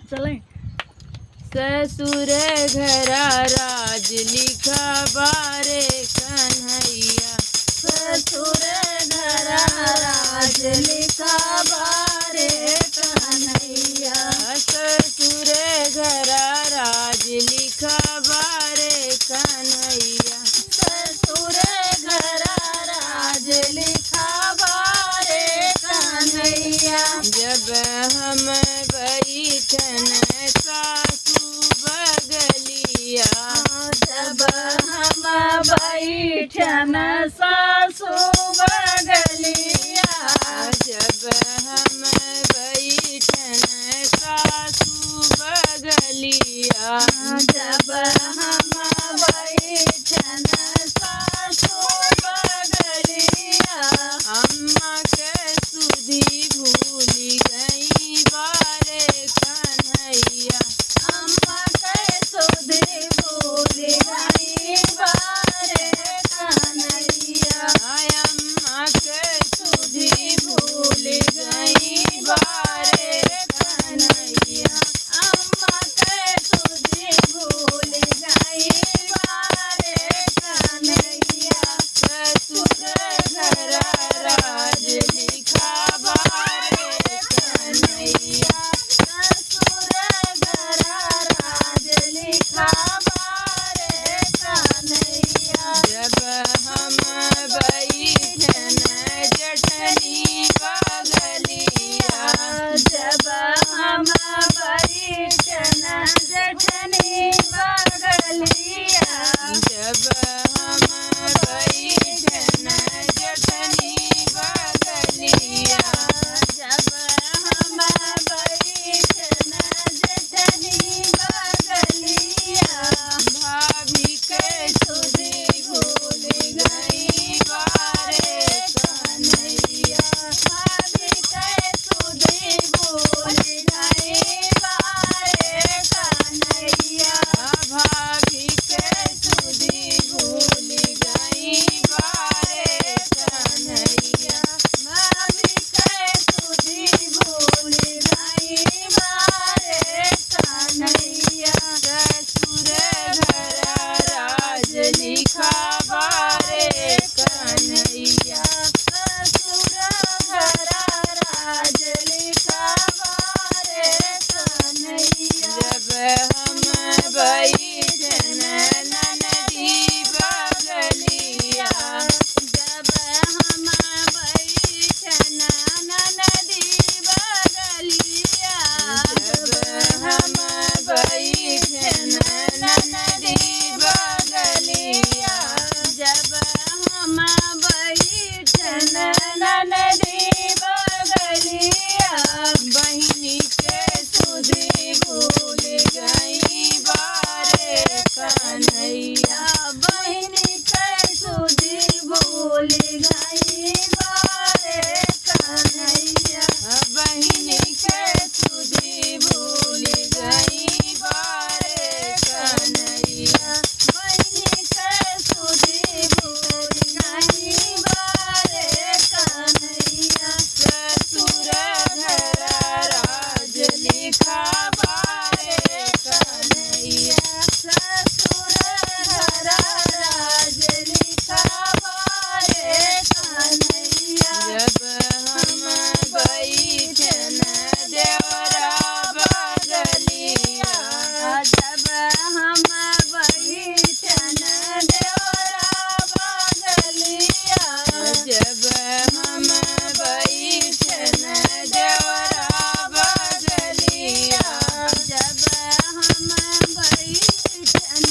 चले ससुर घरा राज लिखा बारे कन्हैया ससुर घरा राज लिखा बारे कन्हैया ससुर घरा राज लिखा बारे कन्हैया ससुर घरा राज लिखा बारे कन्हैया जब हम बैठन सासू बगलिया जब हम बैठन सासू बगलिया जब हम बैठन सासू बगलिया जब हम बैठन सासू बगलिया अम्मा के सुधी भूल गई बारे कन्हैया अम्मा के सुधी भूल गई बारे कन्हैया अम्मा के सुधी भूल गई बारे कन्हैया अम्मा के सुधी भूल गई बारे कन्हैया ससुर घरा राज लिखा बारे कन्हैया ससुर घरा राज लिखा बारे कन्हैया जब हम बैठन जठनी बगलिया जब हम बैठन जठनी बगलिया जब हम बैठन जठनी बगलिया जब हम बैठन जठनी बगलिया भाभी के सुधी भूल गई बारे कन्हैया भाभी के सुधी भूल गई बारे कन्हैया भाभी के सुधी भूल गई बारे कन्हैया भाभी के सुधी भूल गई बारे कन्हैया ससुर घरा राज लिखा बारे कन्हैया ससुर घरा राज लिखा बारे कन्हैया जब हम बैठन ननदी बगलिया जब हम बैठन ननदी बगलिया जब हम बैठन ननदी बगलिया जब हम बैठन ननदी बगलिया बहिनी के सुधी भूल गई बारे कन्हैया बहिनी के सुधी भूल गई बारे कन्हैया बहिनी के सुधी भूल गई बारे कन्हैया बहिनी के सुधी भूल गई बारे कन्हैया ससुर घरा राज लिखा बारे कन्हैया ससुर घरा राज लिखा बारे कन्हैया जब हम बैठन देवरा बगलिया जब हम बैठन देवरा बगलिया जब हम बैठन देवरा बगलिया जब हम बैठन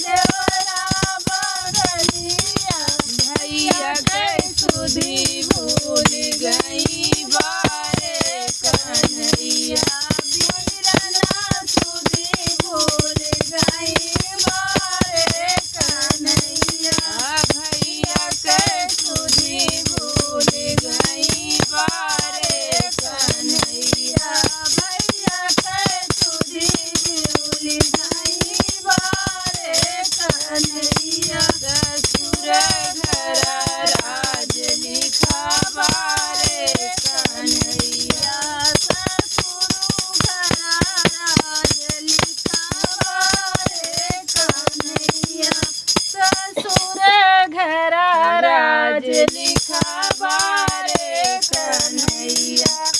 देवरा बगलिया भैया के सुधी भूल गई बारे कन्हैया बीरना सुधी भूल गई बारे कन्हैया भैया के सुधी भूल गई बारे कन्हैया भैया के सुधी भूल गई बारे कन्हैया ससुर